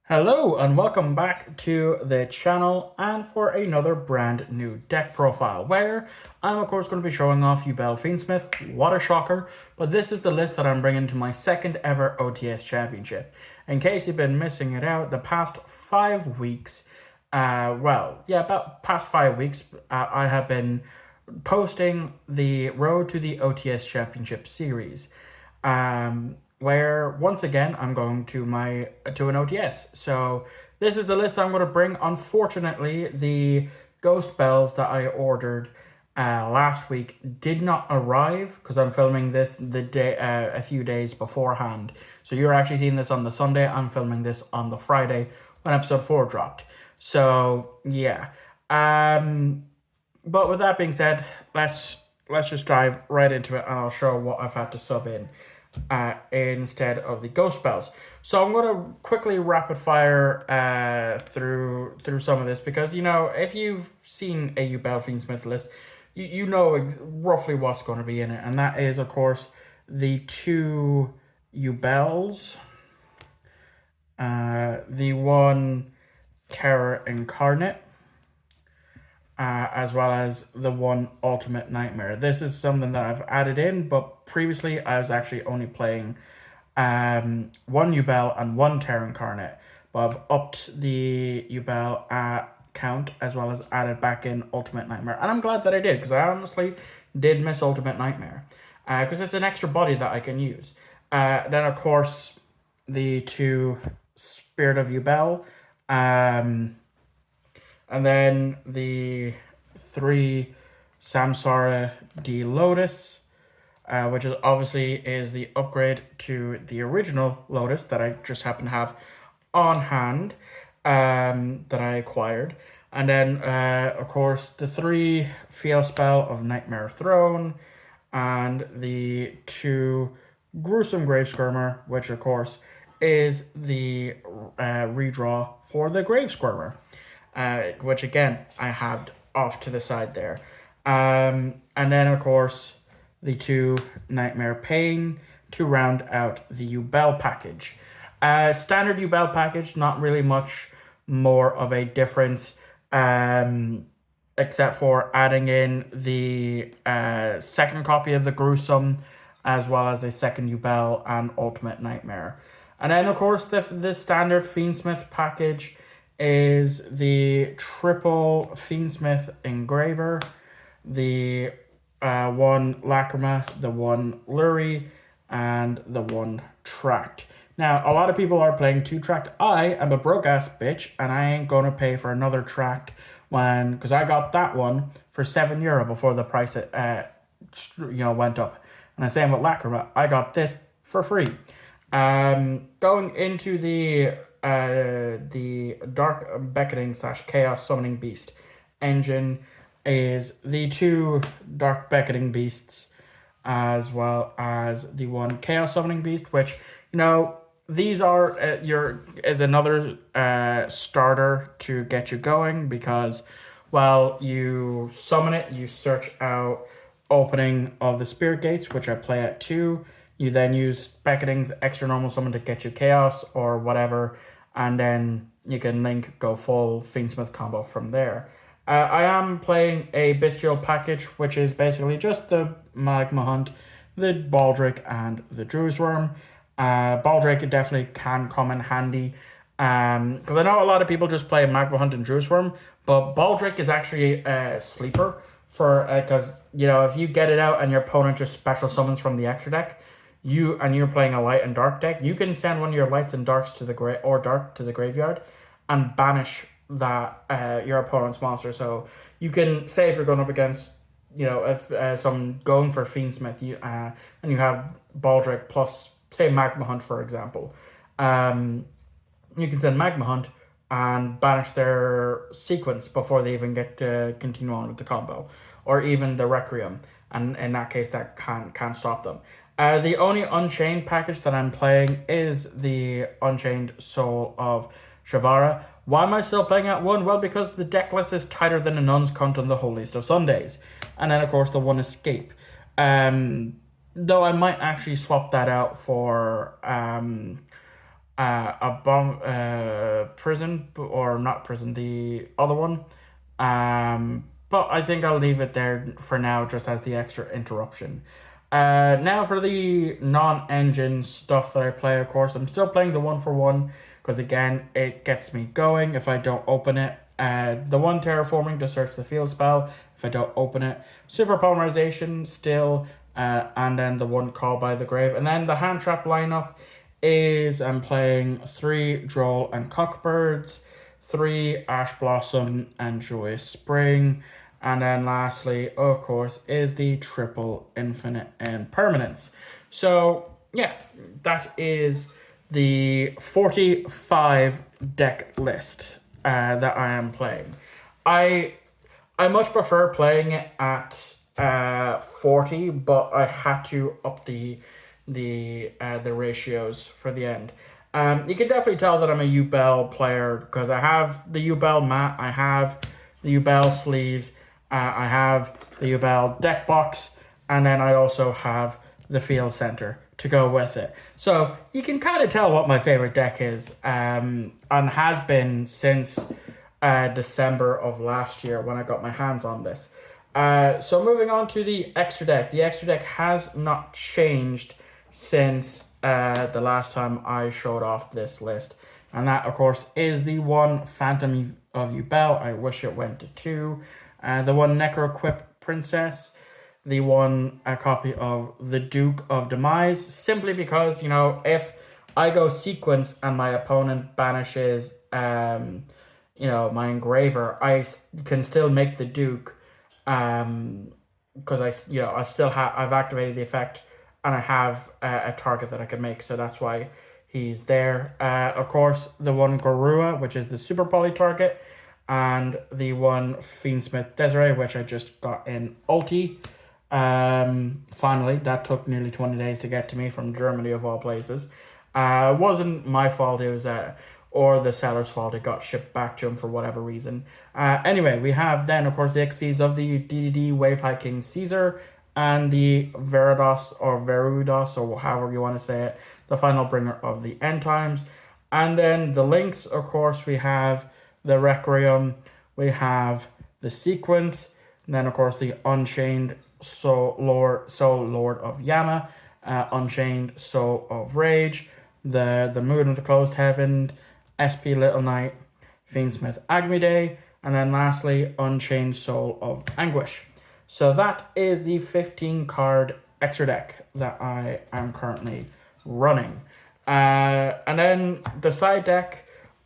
Hello and welcome back to the channel and for another brand new deck profile where I'm of course going to be showing off Yubel Fiendsmith. What a shocker, but this is the list that I'm bringing to my second ever OTS championship. In case you've been missing it out, the past 5 weeks, about past 5 weeks, I have been posting the Road to the OTS Championship series. Where once again I'm going to an OTS. So this is the list I'm going to bring. Unfortunately, the ghost bells that I ordered last week did not arrive because I'm filming this the day a few days beforehand. So you're actually seeing this on the Sunday. I'm filming this on the Friday when episode 4 dropped. So yeah. But with that being said, let's just dive right into it, and I'll show what I've had to sub in instead of the ghost bells. So I'm going to quickly rapid fire through some of this because, you know, if you've seen a Yubel Fiendsmith list, you know roughly what's going to be in it, and that is of course the two Yubels, the one Terror Incarnate, as well as the one Ultimate Nightmare. This is something that I've added in, but previously I was actually only playing one Yubel and one Terra Incarnate, but I've upped the Yubel count as well as added back in Ultimate Nightmare, and I'm glad that I did because I honestly did miss Ultimate Nightmare because it's an extra body that I can use. Then of course the two Spirit of Yubel, and then the 3 Samsara D Lotus, which is obviously the upgrade to the original Lotus that I just happen to have on hand, that I acquired. And then, of course, the 3 Feel Spell of Nightmare Throne, and the 2 Gruesome Grave Skirmer, which of course is the redraw for the Grave Skirmer. Which again I have off to the side there. And then of course the 2 Nightmare Pain to round out the Yubel package. Standard Yubel package, not really much more of a difference, except for adding in the second copy of the Gruesome, as well as a second Yubel and Ultimate Nightmare. And then of course the standard Fiendsmith package is the triple Fiendsmith Engraver, the 1 Lacrima, the 1 Lurie, and the 1 Tract. Now, a lot of people are playing 2 Tract. I am a broke ass bitch, and I ain't gonna pay for another Tract because I got that one for €7 before the price went up. And I'm saying with Lacrima, I got this for free. Going into the Dark Beckoning / Chaos Summoning Beast engine is the 2 Dark Beckoning Beasts, as well as the 1 Chaos Summoning Beast, which, you know, these are is another starter to get you going, because while you summon it, you search out Opening of the Spirit Gates, which I play at 2. You then use Beckoning's extra normal summon to get you Chaos or whatever, and then you can link go full Fiendsmith combo from there. I am playing a Bestial package, which is basically just the Magma Hunt, the Baldrake, and the Druid's Worm. Baldrake definitely can come in handy, because I know a lot of people just play Magma Hunt and Druid's Worm, but Baldrake is actually a sleeper for because you know, if you get it out and your opponent just special summons from the extra deck, you're playing a light and dark deck, you can send one of your lights and darks to the dark to the graveyard and banish that your opponent's monster. So you can say if you're going up against, you know, if some going for Fiendsmith, and you have Baldrake plus say Magma Hunt, for example, you can send Magma Hunt and banish their sequence before they even get to continue on with the combo, or even the Requiem, and in that case that can't stop them. The only Unchained package that I'm playing is the Unchained Soul of Shavara. Why am I still playing at 1? Well, because the deck list is tighter than a nun's cunt on the holiest of Sundays. And then, of course, the 1 Escape. Though I might actually swap that out for prison, or not prison, the other one. But I think I'll leave it there for now, just as the extra interruption. Now for the non-engine stuff that I play, of course, I'm still playing the 1-for-1, because again, it gets me going if I don't open it. The one terraforming to search the field spell, if I don't open it. Super polymerization still, and then the one call by the grave. And then the hand trap lineup is I'm playing 3 Droll and Cockbirds, 3 Ash Blossom and Joyous Spring, and then lastly, of course, is the triple infinite impermanence. So yeah, that is the 45 deck list that I am playing. I much prefer playing it at 40, but I had to up the ratios for the end. You can definitely tell that I'm a Yubel player, because I have the Yubel mat, I have the Yubel sleeves, I have the Yubel deck box, and then I also have the field center to go with it. So you can kind of tell what my favorite deck is, and has been since December of last year when I got my hands on this. So moving on to the extra deck. The extra deck has not changed since the last time I showed off this list. And that, of course, is the one Phantom of Yubel. I wish it went to 2. The one Necro-Equip Princess. The one a copy of the Duke of Demise. Simply because, you know, if I go sequence and my opponent banishes, you know, my Engraver, I can still make the Duke. Because I've activated the effect, and I have a target that I can make, so that's why he's there. Of course, the one Garua, which is the super poly target, and the one Fiendsmith Desiree, which I just got in ulti. Finally, that took nearly 20 days to get to me from Germany of all places. It wasn't my fault, it was or the seller's fault. It got shipped back to him for whatever reason. Anyway, we have then, of course, the XCs of the DDD Wave Hiking Caesar and the Verudos, or however you want to say it, the final bringer of the end times. And then the links, of course, we have the Requiem, we have the Sequence, and then, of course, the Unchained Soul Lord of Yama, Unchained Soul of Rage, the Moon of the Closed Heaven, SP Little Knight, Fiendsmith Agmide, and then lastly, Unchained Soul of Anguish. So that is the 15 card extra deck that I am currently running. And then the side deck,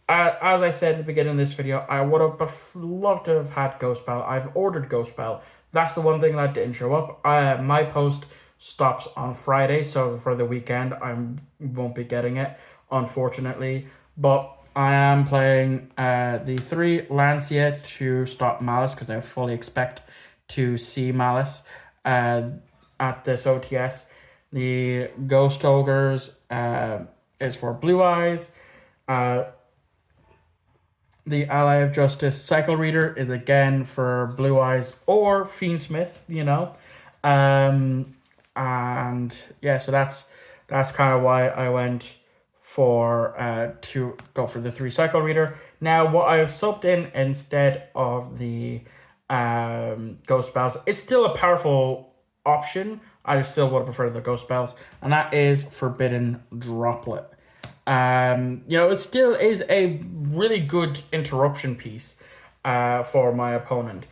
as I said at the beginning of this video, I would have loved to have had Ghost Bell. I've ordered Ghost Bell. That's the one thing that didn't show up. My post stops on Friday, so for the weekend I won't be getting it, unfortunately. But I am playing the 3 Lancia to stop Malice, because I fully expect to see Malice at this OTS. The Ghost Ogres is for Blue Eyes. The Ally of Justice Cycle Reader is again for Blue Eyes or Fiendsmith, you know. And yeah, so that's kind of why I went for to go for the 3 Cycle Reader. Now, what I have subbed in instead of the Ghost Spells, it's still a powerful option. I still would prefer the Ghost Spells, and that is Forbidden Droplet. You know, it still is a really good interruption piece for my opponent,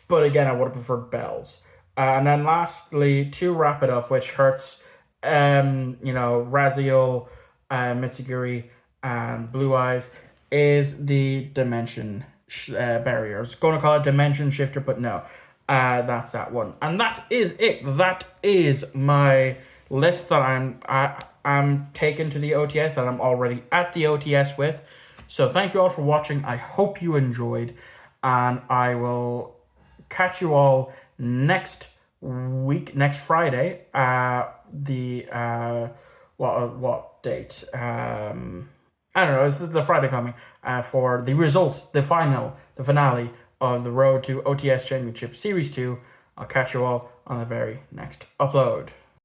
but again, I would have preferred Bells. And then lastly, to wrap it up, which hurts, you know, Raziel, Mitsuguri, and Blue Eyes, is the Dimension Barrier. I was going to call it Dimension Shifter, but no, that's that one. And that is it. That is my list that I'm taken to the OTS, that I'm already at the OTS with. So thank you all for watching. I hope you enjoyed, and I will catch you all next week, next Friday. What date? I don't know. It's the Friday coming for the results, the finale of the Road to OTS Championship Series 2. I'll catch you all on the very next upload.